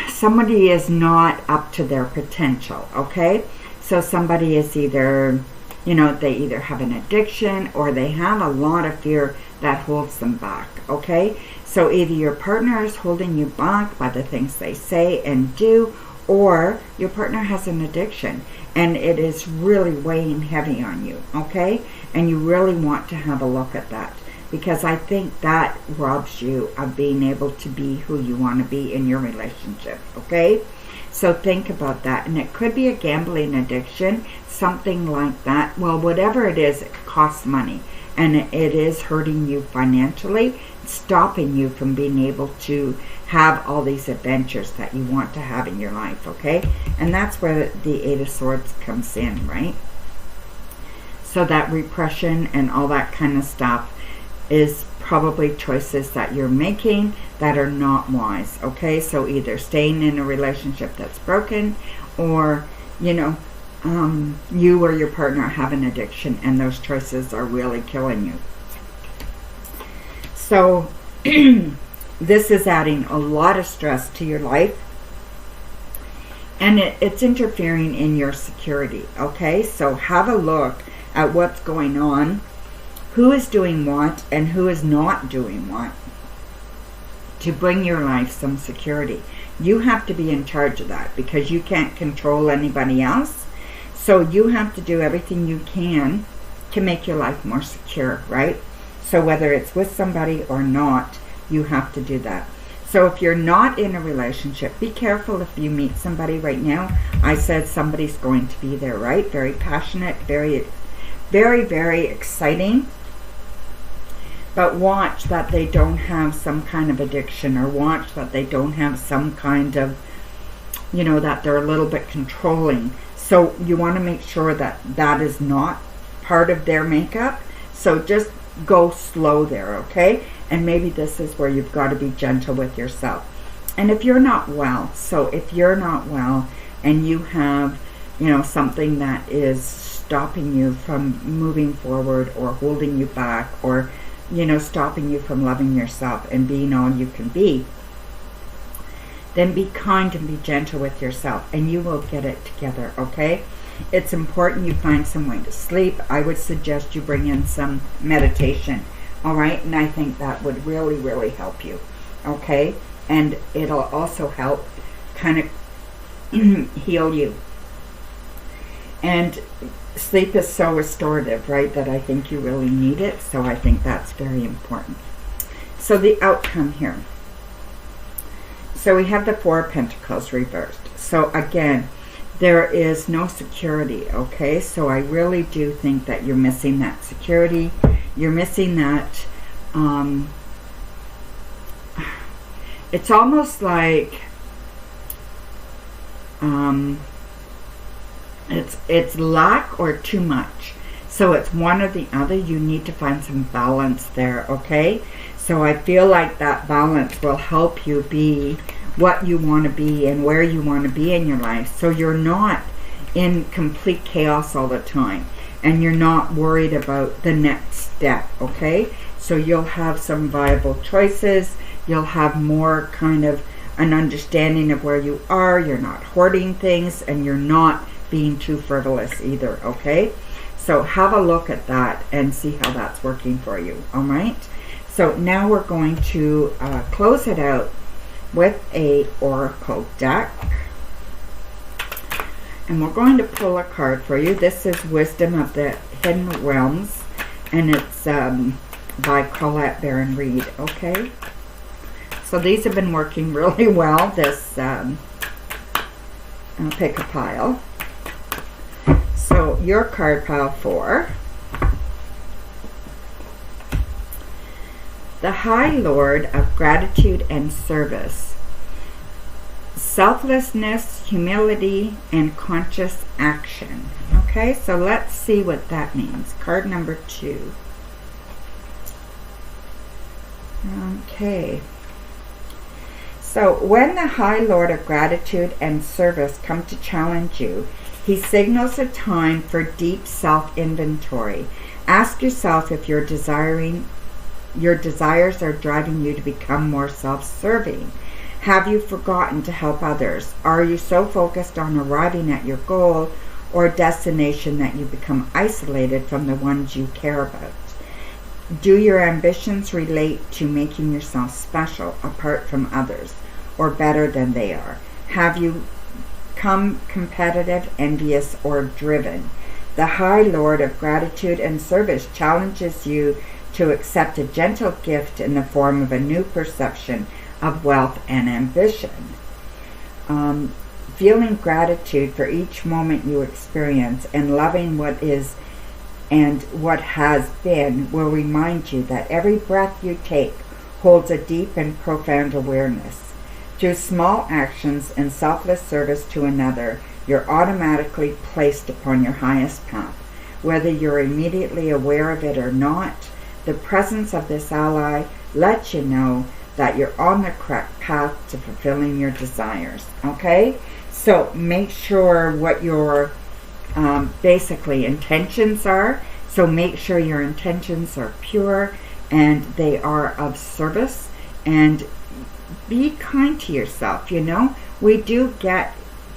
somebody is not up to their potential, okay? So somebody is either they either have an addiction or they have a lot of fear that holds them back, okay? So either your partner is holding you back by the things they say and do, or your partner has an addiction and it is really weighing heavy on you, okay? And you really want to have a look at that, because I think that robs you of being able to be who you want to be in your relationship, okay? So think about that. And it could be a gambling addiction, something like that. Well, whatever it is, it costs money. And it is hurting you financially, stopping you from being able to have all these adventures that you want to have in your life, okay? And that's where the Eight of Swords comes in, right? So that repression and all that kind of stuff is probably choices that you're making that are not wise, okay? So either staying in a relationship that's broken, or, you or your partner have an addiction and those choices are really killing you. So this is adding a lot of stress to your life, and it's interfering in your security, okay? So have a look at what's going on, who is doing what and who is not doing what, to bring your life some security. You have to be in charge of that, because you can't control anybody else. So you have to do everything you can to make your life more secure, right? So whether it's with somebody or not, you have to do that. So if you're not in a relationship, be careful if you meet somebody right now. I said somebody's going to be there, right? Very passionate, very, very, very exciting. But watch that they don't have some kind of addiction, or watch that they don't have some kind of, that they're a little bit controlling. So you want to make sure that that is not part of their makeup. So just go slow there, okay? And maybe this is where you've got to be gentle with yourself. And if you're not well, and you have, something that is stopping you from moving forward or holding you back, or stopping you from loving yourself and being all you can be, then be kind and be gentle with yourself, and you will get it together, okay? It's important you find some way to sleep. I would suggest you bring in some meditation, all right? And I think that would really, really help you, okay? And it'll also help kind of heal you. And sleep is so restorative, right, that I think you really need it. So I think that's very important. So the outcome here. So we have the Four of Pentacles reversed. So again, there is no security, okay? So I really do think that you're missing that security. You're missing that, it's almost like, it's lack or too much. So it's one or the other. You need to find some balance there, okay? So I feel like that balance will help you be what you want to be and where you want to be in your life. So you're not in complete chaos all the time, and you're not worried about the next step, okay? So you'll have some viable choices. You'll have more kind of an understanding of where you are. You're not hoarding things, and you're not being too frivolous either, okay? So have a look at that and see how that's working for you, all right? So now we're going to close it out with a oracle deck. And we're going to pull a card for you. This is Wisdom of the Hidden Realms, and it's by Colette Baron Reed, okay? So these have been working really well, this I'll pick a pile. So your card pile 4. The High Lord of Gratitude and Service. Selflessness, humility, and conscious action. Okay, so let's see what that means. Card number 2. Okay. So when the High Lord of Gratitude and Service come to challenge you, he signals a time for deep self-inventory. Ask yourself if your desires are driving you to become more self-serving. Have you forgotten to help others? Are you so focused on arriving at your goal, or a destination that you become isolated from the ones you care about? Do your ambitions relate to making yourself special apart from others, or better than they are? Have you become competitive, envious, or driven? The High Lord of Gratitude and Service challenges you to accept a gentle gift in the form of a new perception of wealth and ambition. Feeling gratitude for each moment you experience and loving what is and what has been will remind you that every breath you take holds a deep and profound awareness. Through small actions and selfless service to another, you're automatically placed upon your highest path. Whether you're immediately aware of it or not, the presence of this ally lets you know that you're on the correct path to fulfilling your desires. Okay? So make sure what your basically intentions are. So make sure your intentions are pure and they are of service, and be kind to yourself. You know, we do get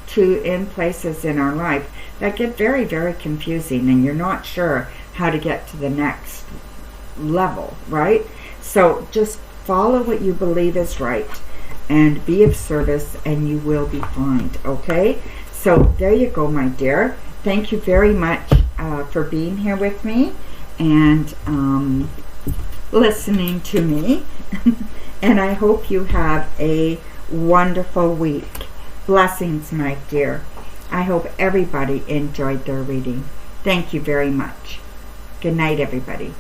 to in places in our life that get very, very confusing, and you're not sure how to get to the next level, right? So just follow what you believe is right and be of service, and you will be fine. Okay? So there you go, my dear. Thank you very much for being here with me and listening to me. And I hope you have a wonderful week. Blessings, my dear. I hope everybody enjoyed their reading. Thank you very much. Good night, everybody.